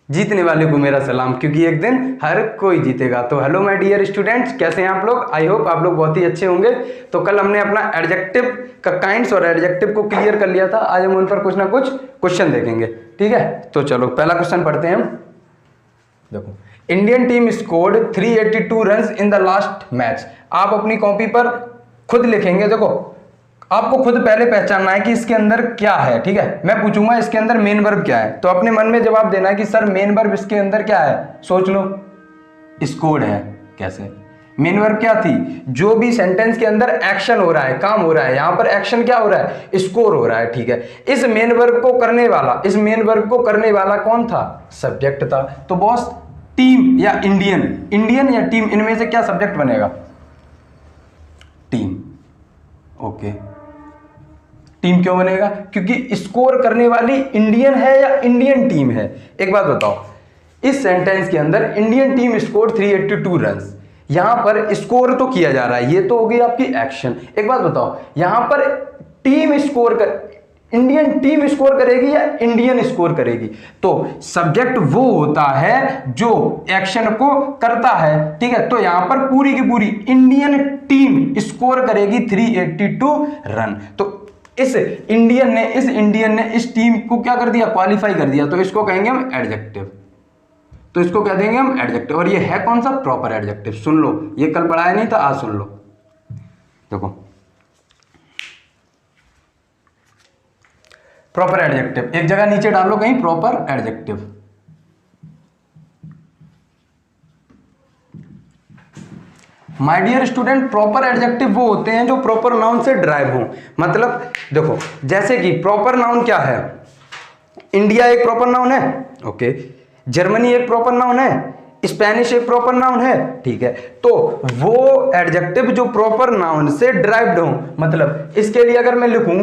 जीतने वाले को मेरा सलाम, क्योंकि एक दिन हर कोई जीतेगा। तो हेलो माय डियर स्टूडेंट्स, कैसे हैं आप लोग? आई होप आप लोग बहुत ही अच्छे होंगे। तो कल हमने अपना एडजेक्टिव का काइंड्स और एडजेक्टिव को क्लियर कर लिया था। आज हम उन पर कुछ ना कुछ क्वेश्चन देखेंगे, ठीक है? तो चलो पहला क्वेश्चन पढ़ते हैं हम। देखो, Indian team scored 382 runs in the last match. आप अपनी कॉपी पर खुद लिखेंगे। देखो, आपको खुद पहले पहचानना है कि इसके अंदर क्या है, ठीक है? मैं पूछूंगा इसके अंदर मेन वर्ब क्या है, तो अपने मन में जवाब देना है कि सर मेन वर्ब इसके अंदर क्या है। सोच लो, स्कोर्ड है। कैसे? मेन वर्ब क्या थी? जो भी सेंटेंस के अंदर एक्शन हो रहा है, काम हो रहा है, यहां पर एक्शन क्या हो रहा है? स्कोर हो रहा है, ठीक है? इस मेन वर्ब को करने वाला कौन था? सब्जेक्ट था। तो बॉस, टीम या इंडियन या टीम, इनमें से क्या सब्जेक्ट बनेगा? टीम। ओके, टीम क्यों बनेगा? क्योंकि स्कोर करने वाली इंडियन है या इंडियन टीम है? एक बात बताओ, इस सेंटेंस के अंदर इंडियन टीम स्कोर 382 रन्स, यहां पर स्कोर तो किया जा रहा है, ये तो हो गई आपकी एक्शन। एक बात बताओ, यहां पर इंडियन टीम स्कोर करेगी या इंडियन स्कोर करेगी? तो सब्जेक्ट वो होता है जो एक्शन को करता है, ठीक है? तो यहां पर पूरी की पूरी इंडियन टीम स्कोर करेगी 382 रन। तो इस इंडियन ने इस टीम को क्या कर दिया? क्वालिफाई कर दिया। तो इसको कहेंगे हम एडजेक्टिव। तो इसको कह देंगे हम एडजेक्टिव। और ये है कौन सा? Proper adjective. सुन लो, ये कल पढ़ाया नहीं था, आज सुन लो। देखो, प्रॉपर एडजेक्टिव एक जगह नीचे डालो कहीं, proper adjective. My dear student, proper adjective वो होते हैं जो प्रॉपर नाउन से ड्राइव हो। मतलब देखो, जैसे कि प्रॉपर नाउन क्या है? इंडिया एक प्रॉपर नाउन है, ओके। जर्मनी एक प्रॉपर नाउन है, स्पेनिश एक प्रॉपर नाउन है, ठीक है? तो वो एडजेक्टिव जो प्रॉपर नाउन से ड्राइव्ड हो, मतलब इसके लिए अगर मैं लिखूं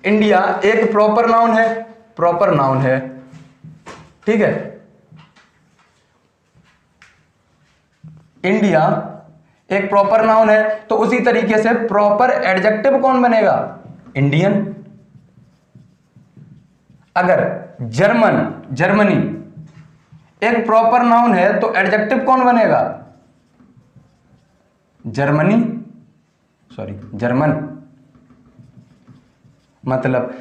इंडिया एक प्रॉपर नाउन है, ठीक है? इंडिया एक प्रॉपर नाउन है, तो उसी तरीके से प्रॉपर एडजेक्टिव कौन बनेगा? इंडियन। अगर जर्मनी एक प्रॉपर नाउन है, तो एडजेक्टिव कौन बनेगा? जर्मन। मतलब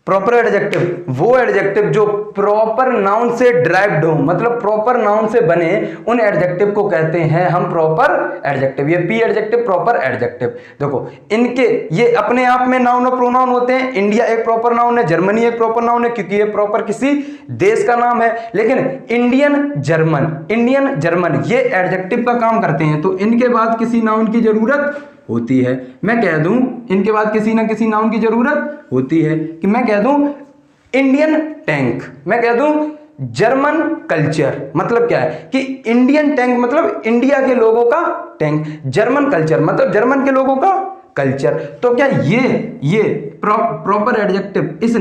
प्रॉपर एडजेक्टिव वो एडजेक्टिव जो प्रॉपर नाउन से ड्राइव्ड हो, मतलब प्रॉपर नाउन से बने, उन एडजेक्टिव को कहते हैं हम प्रॉपर एडजेक्टिव। ये पी एडजेक्टिव, प्रॉपर एडजेक्टिव। देखो, इनके ये अपने आप में नाउन और प्रोनाउन होते हैं। इंडिया एक प्रॉपर नाउन है, जर्मनी एक प्रॉपर नाउन है, क्योंकि ये प्रॉपर किसी देश का नाम है। लेकिन इंडियन जर्मन ये एडजेक्टिव का काम करते हैं, तो इनके बाद किसी नाउन की जरूरत होती है। मैं कह दूं इनके बाद किसी ना किसी नाउन की जरूरत होती है, कि मैं कह दूं इंडियन टैंक, मैं कह दूं जर्मन कल्चर। मतलब क्या है कि इंडियन टैंक मतलब इंडिया के लोगों का टैंक, जर्मन कल्चर मतलब जर्मन के लोगों का कल्चर। तो क्या ये प्रॉपर एडजेक्टिव इस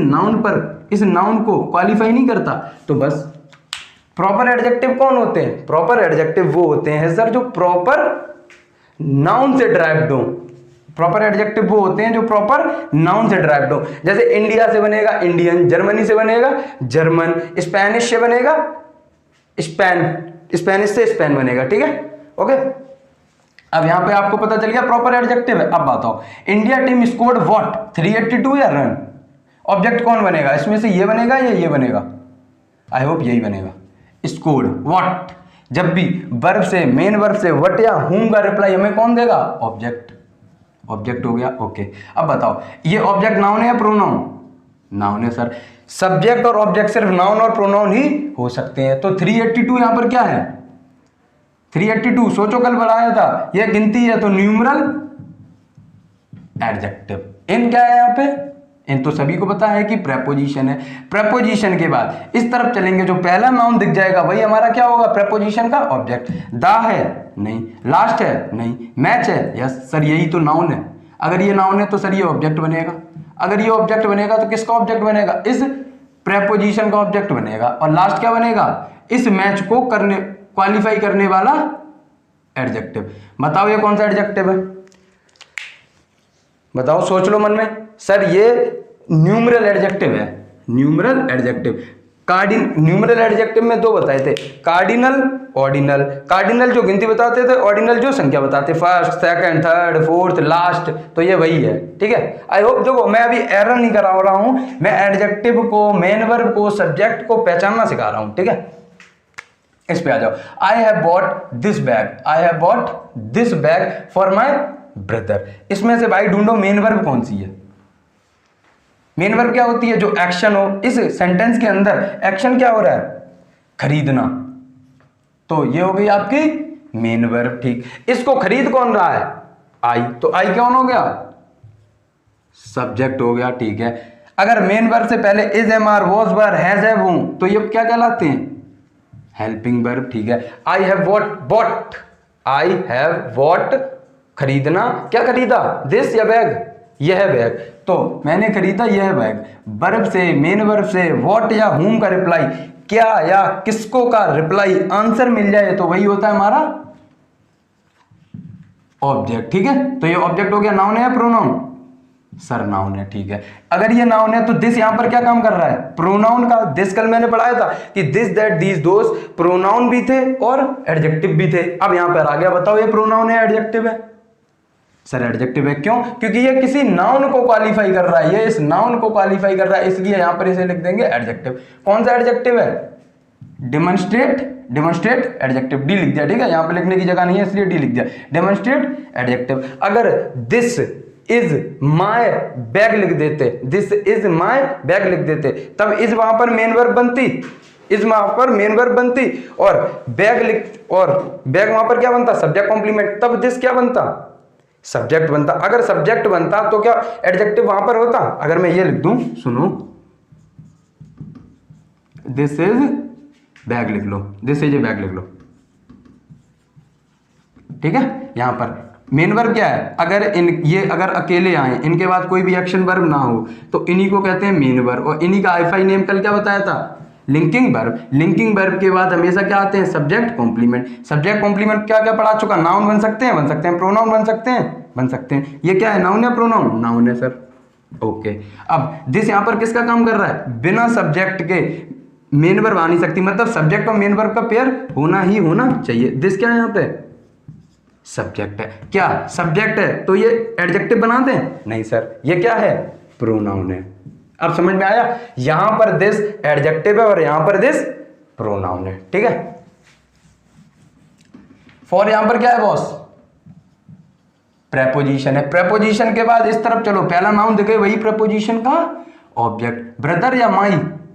नाउन को क्वालिफाई नहीं करता? तो बस, प्रॉपर एडजेक्टिव कौन होते हैं? प्रॉपर एडजेक्टिव वो होते हैं सर जो प्रॉपर नाउन से ड्राइव्ड हो। प्रॉपर एडजेक्टिव वो होते हैं जो प्रॉपर नाउन से ड्राइव्ड हो। जैसे इंडिया से बनेगा इंडियन, जर्मनी से बनेगा जर्मन, स्पेनिश से बनेगा स्पेनिश से स्पेन बनेगा, ठीक है? ओके, अब यहां पे आपको पता चल गया प्रॉपर एडजेक्टिव है। अब बताओ, इंडिया टीम स्कोर्ड व्हाट? 382 या रन? ऑब्जेक्ट कौन बनेगा इसमें से? ये बनेगा या ये बनेगा? आई होप यही बनेगा, स्कोर्ड। व्हाट? जब भी वर्ब से, मेन वर्ब से व्हाट या हुम का रिप्लाई हमें कौन देगा? ऑब्जेक्ट हो गया, ओके। अब बताओ, ये ऑब्जेक्ट नाउन है या प्रोनाउन? नाउन है सर। सब्जेक्ट और ऑब्जेक्ट सिर्फ नाउन और प्रोनाउन ही हो सकते हैं। तो 382 यहां पर क्या है? 382 सोचो, कल बढ़ाया था, यह गिनती है, तो न्यूमरल एडजेक्टिव। इन क्या है यहां पे? इन तो सभी को पता है कि प्रेपोजिशन है। प्रेपोजिशन के बाद इस तरफ चलेंगे, जो पहला नाउन दिख जाएगा वही हमारा क्या होगा? प्रेपोजिशन का ऑब्जेक्ट। दा है? नहीं। लास्ट है? नहीं। मैच है? यस सर, यही तो नाउन है। अगर ये नाउन है तो सर ये ऑब्जेक्ट बनेगा। अगर ये ऑब्जेक्ट बनेगा तो किसका ऑब्जेक्ट बनेगा? इस प्रेपोजिशन का ऑब्जेक्ट बनेगा। और लास्ट क्या बनेगा? इस मैच को क्वालिफाई करने वाला एडजेक्टिव। बताओ ये कौन सा एडजेक्टिव है? बताओ, सोच लो मन में। सर ये न्यूमरल एडजेक्टिव है, न्यूमरल एडजेक्टिव। न्यूमरल एडजेक्टिव में दो बताए थे, कार्डिनल, ऑर्डिनल। कार्डिनल जो गिनती बताते थे, ऑर्डिनल जो संख्या बताते, first, second, third, fourth, last, तो ये वही है, ठीक है। आई होप देखो मैं अभी एरर नहीं करा रहा हूं, मैं एडजेक्टिव को, मेन वर्ब को, सब्जेक्ट को पहचानना सिखा रहा हूं, ठीक है। इस पे आ जाओ। आई have bought this bag, I have bought this bag for my brother. इसमें से भाई ढूंढो मेन वर्ब कौन सी है। मेन वर्ब क्या होती है, जो एक्शन हो। इस सेंटेंस के अंदर एक्शन क्या हो रहा है, खरीदना, तो ये हो गई आपकी मेन वर्ब, ठीक। इसको खरीद कौन रहा है, आई, तो आई कौन हो गया, सब्जेक्ट हो गया, ठीक है। अगर मेन वर्ब से पहले is, am, are, was, were, has, have, हूं, तो ये क्या कहलाते हैं, हेल्पिंग वर्ब, ठीक है। आई have bot, I have bot, खरीदना, क्या खरीदा, दिस या बैग, यह बैग, तो मैंने खरीदा यह बैग। वर्ब से, मेन वर्ब से व्हाट या हुम का रिप्लाई, क्या या किसको का रिप्लाई, आंसर मिल जाए तो वही होता है हमारा ऑब्जेक्ट, ठीक है। तो ये ऑब्जेक्ट हो गया, नाउन है प्रोनाउन, सर नाउन है, ठीक है। अगर ये नाउन है तो दिस यहां पर क्या काम कर रहा है, प्रोनाउन का। दिस कल मैंने पढ़ाया था कि this, that, these, those pronoun भी थे और एडजेक्टिव भी थे। अब यहां पर आ गया, बताओ ये प्रोनाउन है एडजेक्टिव है, सर एडजेक्टिव है, क्यों, क्योंकि ये किसी नाउन को क्वालिफाई कर रहा है, ये इस नाउन को क्वालिफाई कर रहा है, इसलिए यहां पर इसे लिख देंगे एडजेक्टिव। कौन सा एडजेक्टिव है, डेमोन्स्ट्रेट, डेमोन्स्ट्रेट एडजेक्टिव, डी लिख दिया, ठीक है। यहां पर लिखने की जगह नहीं है इसलिए डी लिख दिया, डेमोन्स्ट्रेट एडजेक्टिव। अगर दिस इज माय बैग लिख देते, दिस इज माय बैग लिख देते, तब इज वहां पर मेन वर्ब बनती, इस वहां पर मेन वर्ब बनती, और बैग लिख, और बैग वहां पर क्या बनता, सब्जेक्ट कॉम्प्लीमेंट, तब दिस क्या बनता, सब्जेक्ट बनता। अगर सब्जेक्ट बनता तो क्या एडजेक्टिव वहां पर होता। अगर मैं ये लिख दूं, सुनो, दिस इज बैग लिख लो, दिस इज ए बैग लिख लो, ठीक है। यहां पर मेन वर्ब क्या है, अगर ये अगर अकेले आए, इनके बाद कोई भी एक्शन वर्ब ना हो, तो इन्हीं को कहते हैं मेन वर्ब। और इन्हीं का आईफाई नेम कल क्या बताया था, लिंकिंग वर्ब। लिंकिंग वर्ब के बाद हमेशा क्या आते हैं, सब्जेक्ट कॉम्प्लीमेंट। सब्जेक्ट कॉम्प्लीमेंट क्या क्या पढ़ा चुका, नाउन बन सकते हैं, बन सकते हैं, प्रोनाउन बन सकते हैं, बन सकते हैं। ये क्या है, नाउन है प्रोनाउन, नाउन है सर, ओके। अब दिस यहां पर किसका काम कर रहा है, बिना सब्जेक्ट के मेन वर्ब आ नहीं सकती, मतलब सब्जेक्ट और मेन वर्ब का पेयर होना ही होना चाहिए। दिस क्या है यहाँ पे, सब्जेक्ट है, क्या सब्जेक्ट है, तो ये एडजेक्टिव बना दें, नहीं सर, ये क्या है, प्रोनाउन है। अब समझ में आया, यहां पर दिस एडजेक्टिव है और यहां पर दिस प्रोनाउन है, ठीक है। फॉर यहां पर क्या है बॉस, प्रेपोजिशन है। प्रेपोजिशन के बाद इस तरफ चलो, पहला नाउन दिखे वही प्रेपोजिशन का ऑब्जेक्ट। ब्रदर या माई,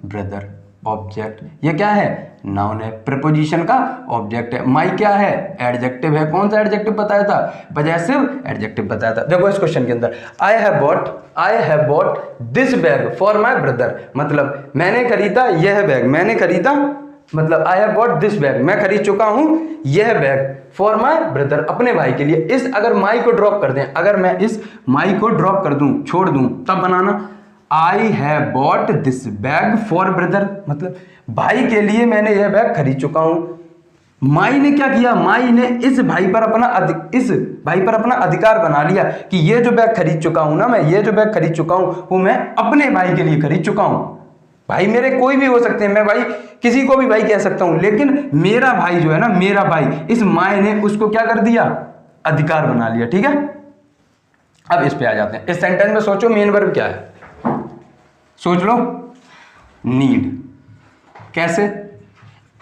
ब्रदर ऑब्जेक्ट, ये क्या है, नाउन है, प्रीपोजिशन का ऑब्जेक्ट है। माई क्या है, एडजेक्टिव है। कौन सा एडजेक्टिव बताया था, पजेसिव एडजेक्टिव बताया था। देखो इस क्वेश्चन के अंदर, आई have bought this bag for my brother, मतलब मैंने खरीदा यह बैग, मैंने खरीदा, मतलब आई हैव बॉट दिस बैग, मैं खरीद चुका हूं यह बैग, फॉर माई ब्रदर, अपने भाई के लिए। इस अगर माई को ड्रॉप कर दें, अगर मैं इस माई को ड्रॉप कर दूं, छोड़ दूं, तब बनाना I have bought this bag for brother, मतलब भाई के लिए मैंने यह बैग खरीद चुका हूं। माई ने क्या किया, माई ने इस भाई पर अपना अधिकार बना लिया कि ये जो बैग खरीद चुका हूं ना, मैं ये जो बैग खरीद चुका हूं वो मैं अपने भाई के लिए खरीद चुका हूं। भाई मेरे कोई भी हो सकते हैं, मैं भाई किसी को भी भाई कह सकता हूं, लेकिन मेरा भाई जो है ना, मेरा भाई, इस माई ने उसको क्या कर दिया, अधिकार बना लिया, ठीक है। अब इस पे आ जाते हैं। इस सेंटेंस में सोचो मेन वर्ब क्या है, सोच लो, नीड। कैसे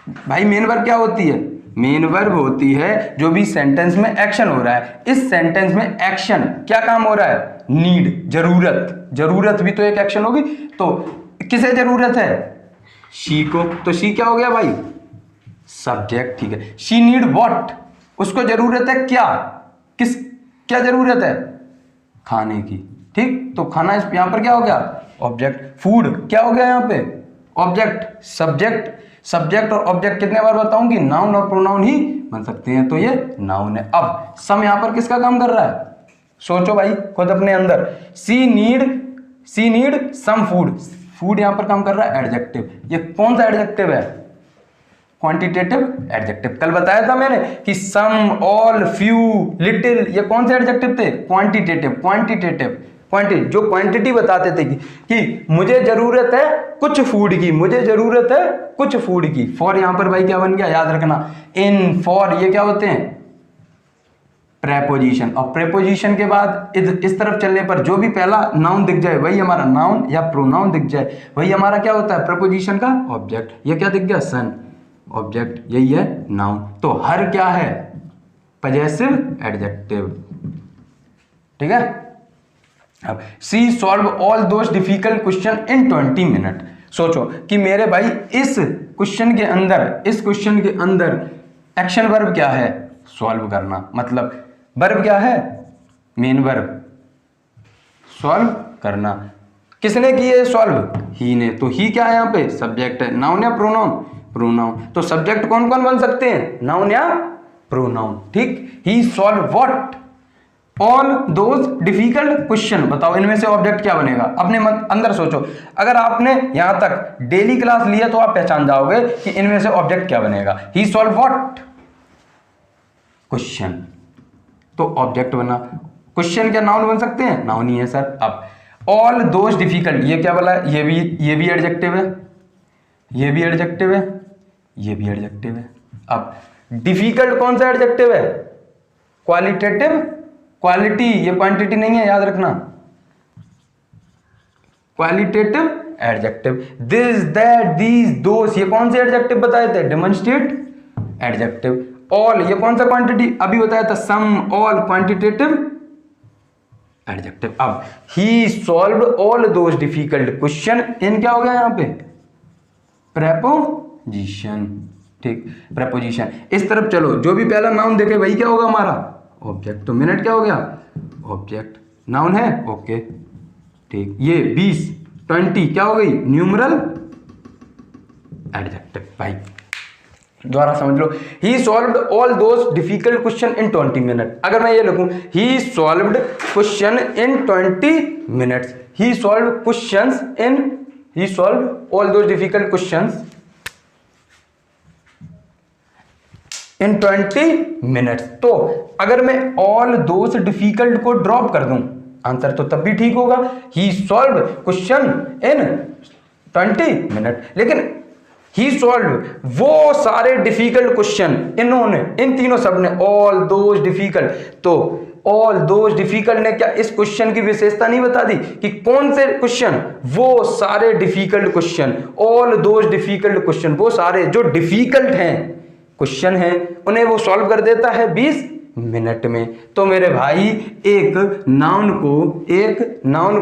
भाई, मेन वर्ब क्या होती है, मेन वर्ब होती है जो भी सेंटेंस में एक्शन हो रहा है। इस सेंटेंस में एक्शन क्या काम हो रहा है, नीड, जरूरत। जरूरत भी तो एक एक्शन होगी, तो किसे जरूरत है, शी को, तो शी क्या हो गया भाई, सब्जेक्ट, ठीक है। शी नीड व्हाट, उसको जरूरत है क्या, क्या जरूरत है, खाने की, ठीक। तो खाना यहां पर क्या हो गया, ऑब्जेक्ट। फूड क्या हो गया यहाँ पे, ऑब्जेक्ट। सब्जेक्ट और ऑब्जेक्ट कितने बार बताऊंगी, नाउन और प्रोनाउन ही बन सकते हैं, तो ये नाउन है। अब सम यहां पर किसका काम कर रहा है, सोचो भाई खुद अपने अंदर। सी नीड सम फूड, फूड यहां पर काम कर रहा है एडजेक्टिव। ये कौन सा एडजेक्टिव है, क्वांटिटेटिव एडजेक्टिव। कल बताया था मैंने कि सम, ऑल, फ्यू, लिटिल, ये कौन से एडजेक्टिव थे, क्वांटिटेटिव क्वांटिटी, जो क्वांटिटी बताते थे कि मुझे जरूरत है कुछ फूड की, मुझे जरूरत है कुछ फूड की। फॉर यहां पर भाई क्या बन गया, याद रखना, इन, फॉर ये क्या होते हैं, प्रेपोजिशन। और प्रेपोजिशन के बाद इस तरफ चलने पर जो भी पहला नाउन दिख जाए वही हमारा नाउन या प्रोनाउन दिख जाए वही हमारा क्या होता है, प्रेपोजिशन का ऑब्जेक्ट। ये क्या दिख गया, सन, ऑब्जेक्ट, यही है नाउन। तो हर क्या है, पजेसिव एडजेक्टिव, ठीक है। अब she solve all those difficult question in 20 minute. सोचो कि मेरे भाई इस क्वेश्चन के अंदर एक्शन वर्ब क्या है, सॉल्व करना, मतलब वर्ब क्या है, मेन वर्ब, सॉल्व करना। किसने किए सॉल्व, ही ने, तो ही क्या है यहाँ पे, सब्जेक्ट है। नाउन या प्रोनाउन, प्रोनाउन। तो सब्जेक्ट कौन कौन बन सकते हैं, नाउन या प्रोनाउन, ठीक। He solve what, all those difficult question. बताओ इनमें से ऑब्जेक्ट क्या बनेगा, अपने अंदर सोचो। अगर आपने यहां तक डेली क्लास लिया तो आप पहचान जाओगे कि इनमें से ऑब्जेक्ट क्या बनेगा। ही सॉल्व व्हाट, क्वेश्चन, तो ऑब्जेक्ट बना। क्वेश्चन क्या नाउन बन सकते हैं, नाउन ही है सर। अब ऑल दोज डिफिकल्ट, ये क्या बोला, ये भी एडजेक्टिव है, ये भी एडजेक्टिव है, ये भी एडजेक्टिव है। अब डिफिकल्ट कौन सा एडजेक्टिव है, क्वालिटेटिव, क्वालिटी, ये क्वांटिटी नहीं है, याद रखना, qualitative adjective. This, that, these, those, ये कौन से एडजेक्टिव बताए थे, डेमोन्स्ट्रेट एडजेक्टिव। ऑल, ये कौन सा क्वांटिटी अभी बताया था, सम, ऑल, क्वांटिटेटिव एडजेक्टिव। अब he solved all those difficult question in, क्या हो गया यहाँ पे, प्रेपोजिशन, ठीक, प्रेपोजिशन। इस तरफ चलो, जो भी पहला नाउन देखे वही क्या होगा हमारा, ऑब्जेक्ट। तो मिनट क्या हो गया, ऑब्जेक्ट, नाउन है, ओके, ठीक। ये 20, 20 क्या हो गई, न्यूमरल एडजेक्टिव। भाई दोबारा समझ लो, he solved all those difficult question in 20 minute. अगर मैं ये लिखूं, he solved question in 20 minutes, he solve questions in, he solve all those difficult questions in 20 minutes. तो अगर मैं ऑल दोज डिफिकल्ट को ड्रॉप कर दूं आंसर तो तब भी ठीक होगा, he solve question in 20 minute. लेकिन ही सॉल्व वो सारे डिफिकल्ट क्वेश्चन, इन्होंने, इन तीनों सब ने, ऑल दोज डिफिकल्ट, तो ऑल दोज डिफिकल्ट ने क्या इस क्वेश्चन की विशेषता नहीं बता दी कि कौन से क्वेश्चन, वो सारे difficult question, all those difficult question, वो सारे जो डिफिकल्ट हैं क्वेश्चन हैं उन्हें वो सॉल्व कर देता है 20 मिनट में। तो मेरे भाई एक नाउन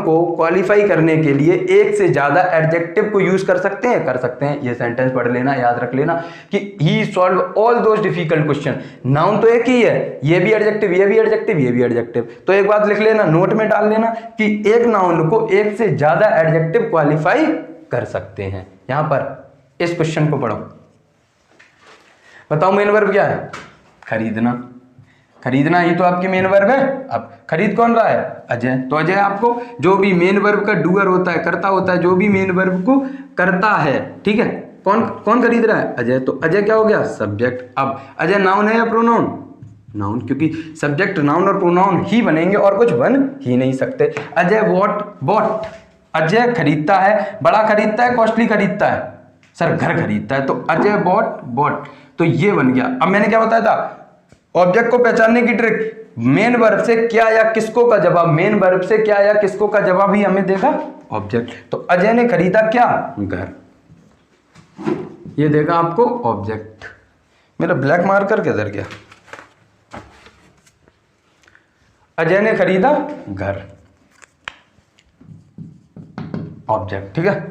को क्वालिफाई करने के लिए एक से ज्यादा एडजेक्टिव को यूज कर सकते हैं, कर सकते हैं। ये सेंटेंस पढ़ लेना, याद रख लेना कि he solve all those difficult question. Noun तो एक ही है, ये भी एडजेक्टिव, ये भी एडजेक्टिव, ये भी एडजेक्टिव। तो एक बात लिख लेना, नोट में डाल लेना कि एक नाउन को एक से ज्यादा एडजेक्टिव क्वालिफाई कर सकते हैं। यहां पर इस क्वेश्चन को पढ़ो, बताओ मेन वर्ब क्या है, खरीदना। खरीदना ये तो आपकी मेन वर्ब है। अब खरीद कौन रहा है, अजय। तो अजय आपको जो भी मेन वर्ब का डूअर होता है, करता होता है, जो भी मेन वर्ब को करता है, ठीक है, कौन खरीद रहा है, अजय। तो अजय क्या हो गया, सब्जेक्ट। अब अजय नाउन है या प्रोनाउन, नाउन, क्योंकि सब्जेक्ट नाउन और प्रोनाउन ही बनेंगे और कुछ बन ही नहीं सकते। अजय बॉट, अजय खरीदता है, बड़ा खरीदता है, कॉस्टली खरीदता है, सर घर खरीदता है, तो अजय बॉट, तो ये बन गया। अब मैंने क्या बताया था, ऑब्जेक्ट को पहचानने की ट्रिक, मेन वर्ब से क्या या किसको का जवाब, मेन वर्ब से क्या या किसको का जवाब ही हमें देगा ऑब्जेक्ट। तो अजय ने खरीदा क्या, घर, ये देगा आपको ऑब्जेक्ट। मेरा ब्लैक मार्कर किधर गया, अजय ने खरीदा घर, ऑब्जेक्ट, ठीक है।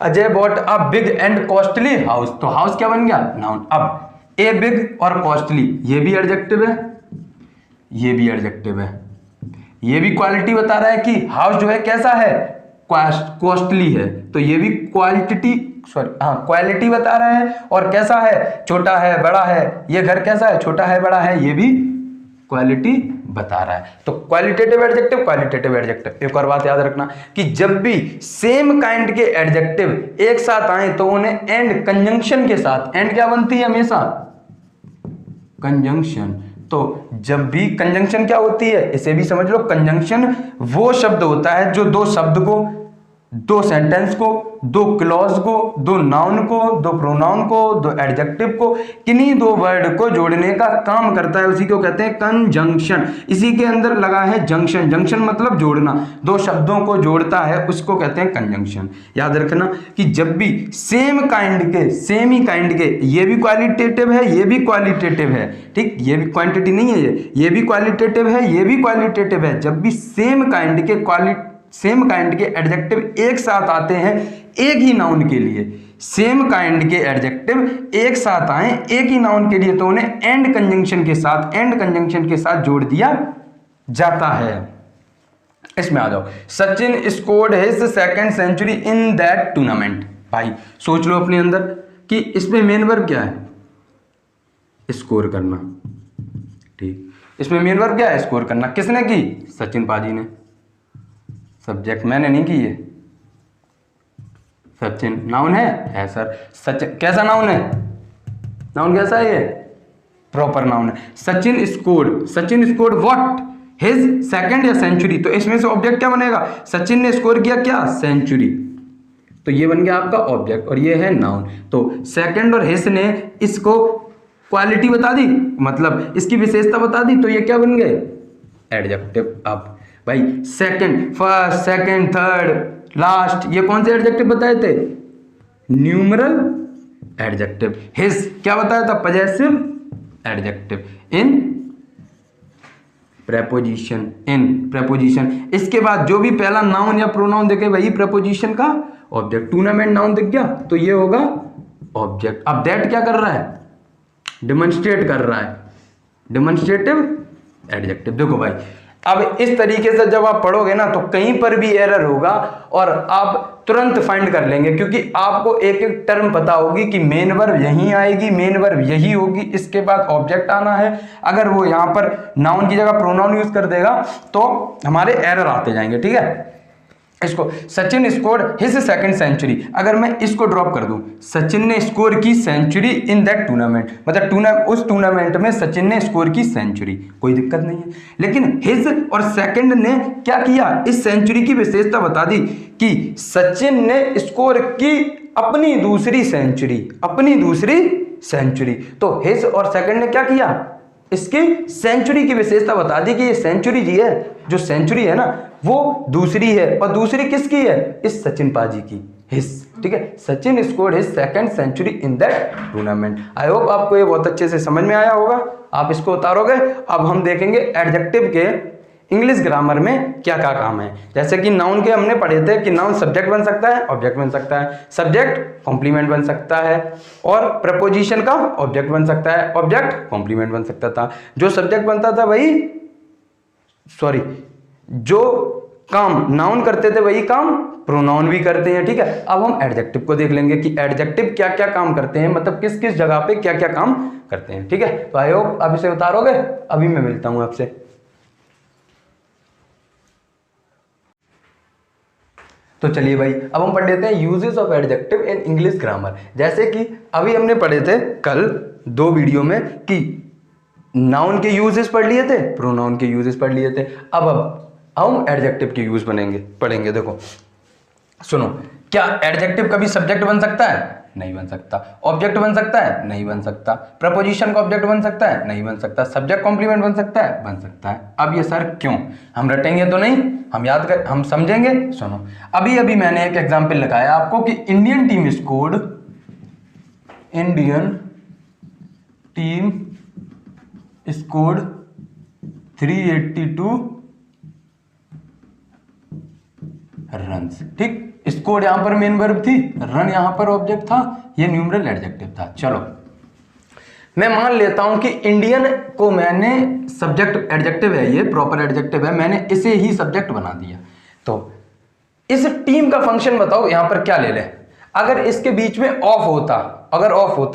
Ajay bought a big and costly house, तो हाउस क्या बन गया, नाउन। अब ए बिग और कॉस्टली, ये भी एडजेक्टिव है, ये भी एडजेक्टिव है, ये भी क्वालिटी बता रहा है कि हाउस जो है कैसा है, कॉस्टली है, तो ये भी क्वालिटी बता रहा है। और कैसा है, छोटा है, बड़ा है, ये घर कैसा है, छोटा है, बड़ा है, ये भी क्वालिटी बता रहा है। तो क्वालिटेटिव एडजेक्टिव, क्वालिटेटिव एडजेक्टिव। एक और बात याद रखना कि जब भी सेम काइंड के एडजेक्टिव एक साथ आए तो उन्हें एंड कंजंक्शन के साथ, एंड क्या बनती है हमेशा, कंजंक्शन, तो जब भी कंजंक्शन क्या होती है, इसे भी समझ लो, कंजंक्शन वो शब्द होता है जो दो शब्द को, दो सेंटेंस को, दो क्लॉज को, दो नाउन को, दो प्रोनाउन को, दो एडजेक्टिव को, किन्हीं दो वर्ड को जोड़ने का काम करता है, उसी को कहते हैं कंजंक्शन। इसी के अंदर लगा है जंक्शन, जंक्शन मतलब जोड़ना, दो शब्दों को जोड़ता है उसको कहते हैं कंजंक्शन। याद रखना कि जब भी सेम ही काइंड के, ये भी क्वालिटेटिव है, ये भी क्वालिटेटिव है, ठीक, ये भी क्वांटिटी नहीं है, ये भी क्वालिटेटिव है, ये भी क्वालिटेटिव है। जब भी सेम काइंड के एडजेक्टिव एक साथ आते हैं एक ही नाउन के लिए, सेम काइंड के एडजेक्टिव एक साथ आए एक ही नाउन के लिए, तो उन्हें एंड कंजंक्शन के साथ जोड़ दिया जाता है। इसमें आ जाओ, Sachin scored his second century in that tournament. भाई सोच लो अपने अंदर कि इसमें मेन वर्ब क्या है, स्कोर करना, ठीक, इसमें मेन वर्ब क्या है, स्कोर करना। किसने की, सचिन पाजी ने। सब्जेक्ट मैंने नहीं की है, सचिन नाउन है सर। सचिन कैसा नाउन है, नाउन कैसा है, ये प्रॉपर नाउन है। Sachin scored what, his second या सेंचुरी, तो इसमें से ऑब्जेक्ट क्या बनेगा, सचिन ने स्कोर किया क्या, सेंचुरी, तो ये बन गया आपका ऑब्जेक्ट और ये है नाउन। तो सेकंड और हिज ने इसको क्वालिटी बता दी, मतलब इसकी विशेषता बता दी, तो ये क्या बन गए, एडजेक्टिव। अब भाई second, first, second, third, last, ये कौन से एडजेक्टिव बताए थे, न्यूमरल एडजेक्टिव। हिज क्या बताया था, पजेसिव एडजेक्टिव। इन प्रेपोजिशन, इसके बाद जो भी पहला नाउन या प्रोनाउन देखे वही प्रेपोजिशन का ऑब्जेक्ट। टूर्नामेंट नाउन दिख गया तो ये होगा ऑब्जेक्ट। अब दैट क्या कर रहा है, डिमॉन्स्ट्रेट कर रहा है, डिमॉन्स्ट्रेटिव एडजेक्टिव। देखो भाई, अब इस तरीके से जब आप पढ़ोगे ना तो कहीं पर भी एरर होगा और आप तुरंत फाइंड कर लेंगे, क्योंकि आपको एक एक टर्म पता होगी कि मेन वर्ब यहीं आएगी, मेन वर्ब यही होगी, इसके बाद ऑब्जेक्ट आना है। अगर वो यहां पर नाउन की जगह प्रोनाउन यूज कर देगा तो हमारे एरर आते जाएंगे, ठीक है। इसको Sachin scored his second century, अगर मैं इसको ड्रॉप कर दूं, सचिन ने स्कोर की सेंचुरी इन दैट टूर्नामेंट, मतलब उस टूर्नामेंट में सचिन ने स्कोर की सेंचुरी, कोई दिक्कत नहीं है। लेकिन हिज और सेकंड ने क्या किया, इस सेंचुरी की विशेषता बता दी कि सचिन ने स्कोर की अपनी दूसरी सेंचुरी, तो हिज और सेकंड ने क्या किया, इसकी सेंचुरी की विशेषता बता दी कि ये सेंचुरी जी है, जो सेंचुरी है ना वो दूसरी है, और दूसरी किसकी है, इस सचिन पाजी की, हिज, ठीक है। Sachin scored his second century in that tournament. I hope आपको ये बहुत अच्छे से समझ में आया होगा, आप इसको उतारोगे। अब हम देखेंगे एडजेक्टिव के इंग्लिश ग्रामर में क्या क्या काम है। जैसे कि नाउन के हमने पढ़े थे कि नाउन सब्जेक्ट बन सकता है, ऑब्जेक्ट बन सकता है, सब्जेक्ट कॉम्प्लीमेंट बन सकता है, और प्रपोजिशन का ऑब्जेक्ट बन सकता है, ऑब्जेक्ट कॉम्प्लीमेंट बन सकता था। जो सब्जेक्ट बनता था जो काम नाउन करते थे वही काम प्रोनाउन भी करते हैं, ठीक है। अब हम एडजेक्टिव को देख लेंगे कि एडजेक्टिव क्या क्या काम करते हैं, मतलब किस किस जगह पे क्या क्या काम करते हैं, ठीक है। तो आई होप आप इसे उतारोगे। अभी मैं मिलता हूं आपसे। तो चलिए भाई, अब हम पढ़ लेते हैं uses of adjective in English grammar. जैसे कि अभी हमने पढ़े थे कल 2 वीडियो में कि नाउन के यूजेस पढ़ लिए थे, प्रोनाउन के यूजेस पढ़ लिए थे। अब हम एडजेक्टिव के यूज पढ़ेंगे। देखो सुनो, क्या एडजेक्टिव कभी सब्जेक्ट बन सकता है, नहीं बन सकता। ऑब्जेक्ट बन सकता है, नहीं बन सकता। प्रपोजिशन का ऑब्जेक्ट बन सकता है, नहीं बन सकता। सब्जेक्ट कॉम्प्लीमेंट बन सकता है, बन सकता है। अब ये सर क्यों, हम रटेंगे तो नहीं, हम समझेंगे। सुनो, अभी मैंने एक एग्जाम्पल लगाया आपको कि इंडियन टीम स्कोर्ड 382 रन्स, ठीक। स्कोर यहां पर मेन वर्ब थी, रन यहां पर ऑब्जेक्ट था, ये न्यूमरल एडजेक्टिव था। चलो मैं मान लेता हूं कि इंडियन को मैंने सब्जेक्ट, एडजेक्टिव है, ये प्रॉपर एडजेक्टिव है, मैंने इसे ही सब्जेक्ट बना दिया। तो इस टीम का फंक्शन बताओ यहां पर क्या ले लें। अगर इसके बीच में ऑफ होता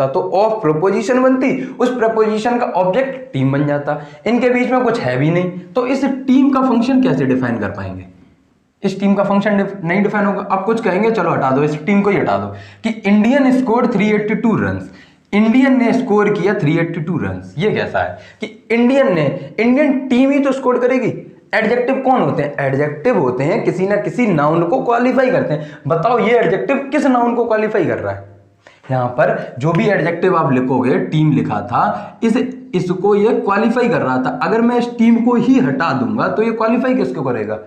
तो ऑफ प्रपोजिशन बनती, उस प्रपोजिशन का ऑब्जेक्ट टीम बन जाता। इनके बीच में कुछ है भी नहीं, तो इस टीम का फंक्शन कैसे डिफाइन कर पाएंगे। इस टीम का फंक्शन नहीं डिफाइन होगा। अब कुछ कहेंगे चलो हटा दो, इस टीम को ही हटा दो कि इंडियन स्कोर्ड 382 रन्स। इंडियन ने स्कोर किया 382 रन। ये कैसा है कि इंडियन टीम ही तो स्कोर करेगी। एडजेक्टिव कौन होते हैं? एडजेक्टिव होते हैं किसी ना किसी नाउन को क्वालिफाई करते हैं। बताओ ये एडजेक्टिव किस नाउन को क्वालिफाई कर रहा है? यहां पर जो भी एडजेक्टिव आप लिखोगे, टीम लिखा था, इसको ये क्वालिफाई कर रहा था। अगर मैं इस टीम को ही हटा दूंगा तो ये क्वालिफाई किसको करेगा?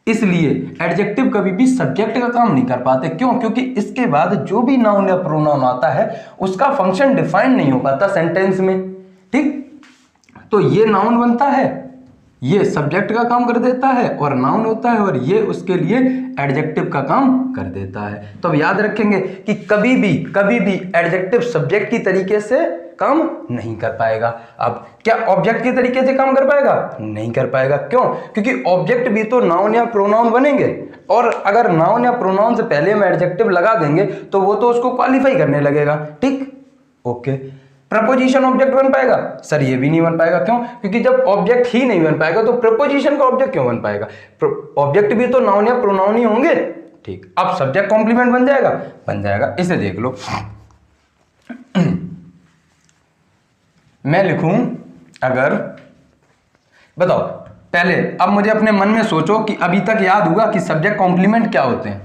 इसलिए एडजेक्टिव कभी भी सब्जेक्ट का काम नहीं कर पाते। क्यों? क्योंकि इसके बाद जो भी नाउन या प्रोनाउन आता है उसका फंक्शन डिफाइन नहीं हो पाता सेंटेंस में। ठीक, तो ये नाउन बनता है, ये सब्जेक्ट का काम कर देता है और नाउन होता है, और ये उसके लिए एडजेक्टिव का काम कर देता है। तो अब याद रखेंगे कि कभी भी एडजेक्टिव सब्जेक्ट की तरीके से काम नहीं कर पाएगा। अब क्या ऑब्जेक्ट के तरीके से काम कर पाएगा? नहीं कर पाएगा। क्यों? क्योंकि ऑब्जेक्ट भी तो नाउन या प्रोनाउन बनेंगे, और अगर नाउन या प्रोनाउन से पहले हम एडजेक्टिव लगा देंगे तो वो तो उसको क्वालिफाई करने लगेगा। ठीक, ओके। प्रपोजिशन ऑब्जेक्ट बन पाएगा? सर ये भी नहीं बन पाएगा। क्यों? क्योंकि जब ऑब्जेक्ट ही नहीं बन पाएगा तो प्रपोजिशन का ऑब्जेक्ट क्यों बन पाएगा? ऑब्जेक्ट भी तो नाउन या प्रोनाउन ही होंगे। ठीक, अब सब्जेक्ट कॉम्प्लीमेंट बन जाएगा? बन जाएगा। इसे देख लो, मैं लिखूं, अगर बताओ पहले, अब मुझे अपने मन में सोचो कि अभी तक याद होगा कि सब्जेक्ट कॉम्प्लीमेंट क्या होते हैं।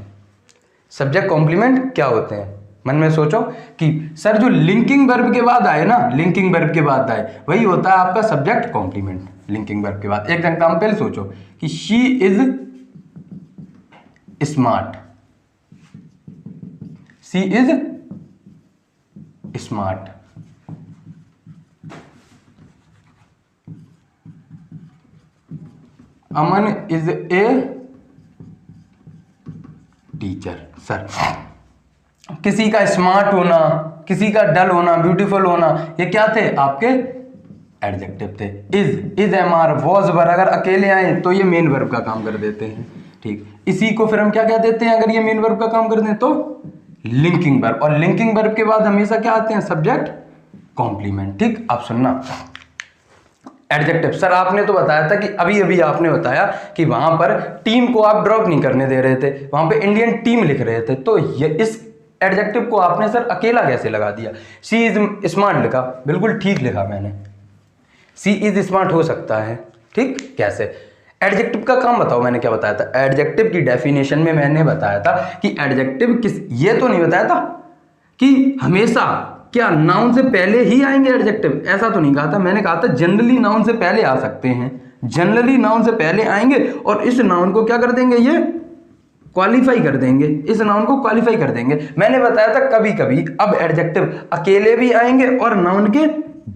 सब्जेक्ट कॉम्प्लीमेंट क्या होते हैं? मन में सोचो कि सर जो लिंकिंग वर्ब के बाद आए ना, लिंकिंग वर्ब के बाद आए, वही होता है आपका सब्जेक्ट कॉम्प्लीमेंट। लिंकिंग वर्ब के बाद एक एग्जांपल सोचो कि she is smart, she is smart. Aman is a teacher. Sir किसी का स्मार्ट होना, किसी का डल होना, ब्यूटीफुल होना, ये क्या थे? आपके एडजेक्टिव थे। Is am are was were अगर अकेले आए तो ये मेन वर्ब का काम कर देते हैं। ठीक, इसी को फिर हम क्या कह देते हैं? अगर ये मेन वर्ब का काम कर दें तो लिंकिंग वर्ब, और लिंकिंग वर्ब के बाद हमेशा क्या आते हैं? Subject complement. ठीक, आप सुनना, एडजेक्टिव सर आपने तो बताया था कि अभी आपने बताया कि वहां पर टीम को आप ड्रॉप नहीं करने दे रहे थे, वहां पे इंडियन टीम लिख रहे थे, तो ये इस एडजेक्टिव को आपने सर अकेला कैसे लगा दिया? शी इज स्मार्ट लिखा, बिल्कुल ठीक लिखा मैंने, सी इज स्मार्ट हो सकता है। ठीक, कैसे? एडजेक्टिव का काम बताओ, मैंने क्या बताया था? एडजेक्टिव की डेफिनेशन में मैंने बताया था कि एडजेक्टिव किस, ये तो नहीं बताया था कि हमेशा क्या नाउन से पहले ही आएंगे एडजेक्टिव, ऐसा तो नहीं कहा था। मैंने कहा था जनरली नाउन से पहले आ सकते हैं, जनरली नाउन से पहले आएंगे और इस नाउन को क्या कर देंगे? ये क्वालिफाई कर देंगे, इस नाउन को क्वालिफाई कर देंगे। मैंने बताया था कभी कभी अब एडजेक्टिव अकेले भी आएंगे और नाउन के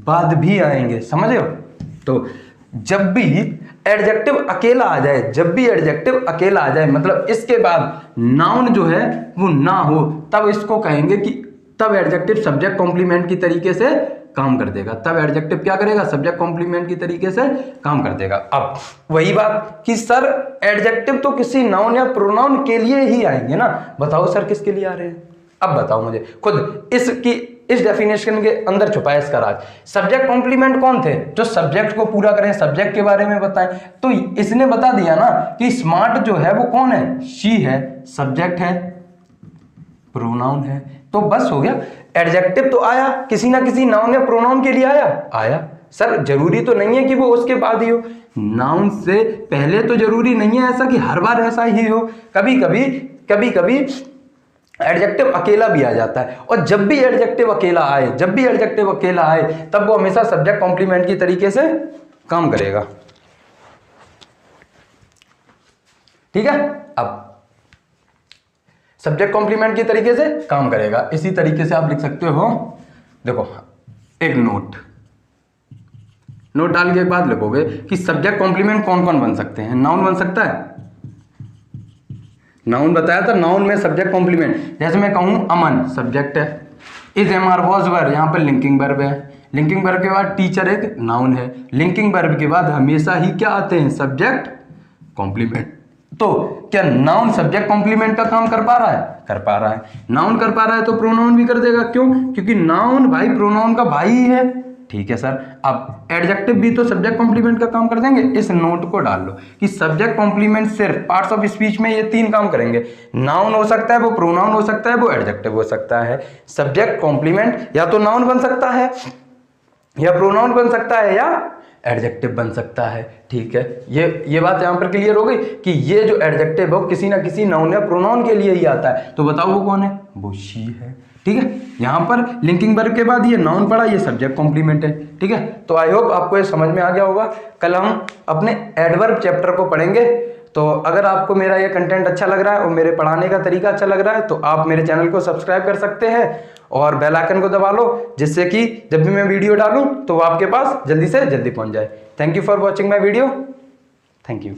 बाद भी आएंगे, समझ हो? तो जब भी एडजेक्टिव अकेला आ जाए, जब भी एडजेक्टिव अकेला आ जाए, मतलब इसके बाद नाउन जो है वो ना हो, तब इसको कहेंगे कि तब एडजेक्टिव सब्जेक्ट कॉम्प्लीमेंट की तरीके से काम कर देगा। तब एडजेक्टिव क्या करेगा? सब्जेक्ट कॉम्प्लीमेंट की तरीके से काम कर देगा। अब वही बात कि सर एडजेक्टिव तो किसी नाउन या प्रोनाउन के लिए ही आएंगे ना, बताओ सर किसके लिए आ रहे हैं? अब बताओ मुझे खुद, इस डेफिनेशन के अंदर छुपा है इसका राज। सब्जेक्ट कॉम्प्लीमेंट कौन थे? जो सब्जेक्ट को पूरा करें, सब्जेक्ट के बारे में बताएं। तो इसने बता दिया ना कि स्मार्ट जो है वो कौन है? शी है, सब्जेक्ट है, प्रोनाउन है, तो बस हो गया। एडजेक्टिव तो आया, किसी ना किसी नाउन या प्रोनाउन के लिए आया। सर जरूरी तो नहीं है कि वो उसके बाद ही हो, नाउन से पहले तो जरूरी नहीं है ऐसा कि हर बार ऐसा ही हो। कभी कभी एडजेक्टिव अकेला भी आ जाता है, और जब भी एडजेक्टिव अकेला आए, तब वो हमेशा सब्जेक्ट कॉम्प्लीमेंट की तरीके से काम करेगा। ठीक है, अब सब्जेक्ट कॉम्प्लीमेंट की तरीके से काम करेगा। इसी तरीके से आप लिख सकते हो, देखो एक नोट डाल के बाद लिखोगे कि सब्जेक्ट कॉम्प्लीमेंट कौन कौन बन सकते हैं। नाउन बन सकता है, नाउन बताया था, नाउन में सब्जेक्ट कॉम्प्लीमेंट, जैसे मैं कहूं अमन सब्जेक्ट है, is am are was were यहां पर लिंकिंग वर्ब है, लिंकिंग वर्ब के बाद टीचर एक नाउन है, लिंकिंग वर्ब के बाद हमेशा ही क्या आते हैं? Subject complement. तो क्या नाउन सब्जेक्ट कॉम्प्लीमेंट का काम कर पा रहा है? कर पा रहा है। नाउन कर पा रहा है तो प्रोनाउन भी कर देगा। क्यों? क्योंकि नाउन भाई प्रोनाउन का भाई ही है। ठीक है सर। अब एडजेक्टिव भी तो सब्जेक्ट कॉम्प्लीमेंट का काम कर देंगे। इस नोट को डाल लो कि सब्जेक्ट कॉम्प्लीमेंट सिर्फ पार्ट्स ऑफ स्पीच में ये 3 काम करेंगे। नाउन हो सकता है, वो प्रोनाउन हो सकता है, वो एडजेक्टिव हो सकता है। सब्जेक्ट कॉम्प्लीमेंट या तो नाउन बन सकता है, या प्रोनाउन बन सकता है, या एडजेक्टिव बन सकता है। ठीक है, ये बात यहां पर क्लियर हो गई कि ये जो एडजेक्टिव है किसी ना किसी नाउन या प्रोनाउन के लिए ही आता है। तो बताओ वो कौन है? वो शी है। ठीक है, यहां पर लिंकिंग वर्ब के बाद ये नाउन पड़ा, ये सब्जेक्ट कॉम्प्लीमेंट है। ठीक है, तो आई होप आपको ये समझ में आ गया होगा। कल हम अपने एडवर्ब चैप्टर को पढ़ेंगे। तो अगर आपको मेरा ये कंटेंट अच्छा लग रहा है और मेरे पढ़ाने का तरीका अच्छा लग रहा है तो आप मेरे चैनल को सब्सक्राइब कर सकते हैं और बेल आइकन को दबा लो, जिससे कि जब भी मैं वीडियो डालूं तो वो आपके पास जल्दी से जल्दी पहुंच जाए। Thank you for watching my video. Thank you.